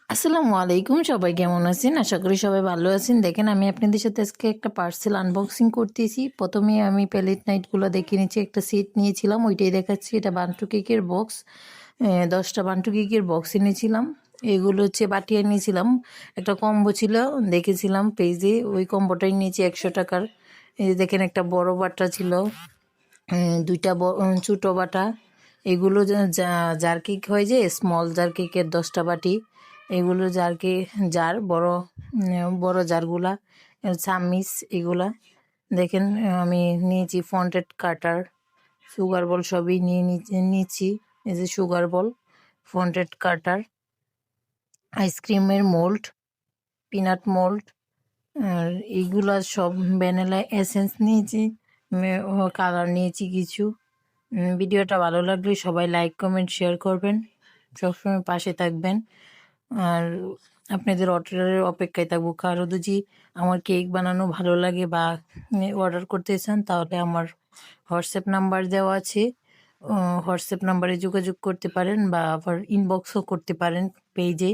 আসসালামু আলাইকুম, সবাই কেমন আছেন? আশা করি সবাই ভালো আছেন। দেখেন, আমি আপনাদের সাথে আজকে একটা পার্সেল আনবক্সিং করতেছি। প্রথমে আমি প্যালেট নাইটগুলো দেখে নিচ্ছি, একটা সেট নিয়েছিলাম, ওইটাই দেখাচ্ছি। এটা বান্টু কেকের বক্স, 10টা বান্টু কেকের বক্স এনেছিলাম। এগুলো হচ্ছে বাটিয়া নিয়েছিলাম, একটা কম্বো ছিল, দেখেছিলাম পেজে, ওই কম্বোটাই নিয়েছি 100 টাকার। এই যে দেখেন, একটা বড় বাটা ছিল, দুইটা ছোটো বাটা। এগুলো জার কেক হয় যে, স্মল জার কেকের 10টা বাটি। এগুলো জার বড়, বড় জারগুলা, চামিচ এগুলা। দেখেন, আমি নিয়েছি ফন্টেড কাটার, সুগার বল সবই নিয়েছি। এই যে সুগার বল, ফন্টেড কাটার, আইসক্রিমের মোল্ড, পিনাট মোল্ড, আর এইগুলা সব, ভ্যানিলা এসেন্স নিয়েছি, কালার নিয়েছি কিছু। ভিডিওটা ভালো লাগলে সবাই লাইক কমেন্ট শেয়ার করবেন, সবসময় পাশে থাকবেন। আর আপনাদের অর্ডারের অপেক্ষায় থাকবো। কারো যদি আমার কেক বানানো ভালো লাগে বা অর্ডার করতে চান, তাহলে আমার হোয়াটসঅ্যাপ নাম্বার দেওয়া আছে, হোয়াটসঅ্যাপ নাম্বারে যোগাযোগ করতে পারেন বা আবার ইনবক্সও করতে পারেন পেজে।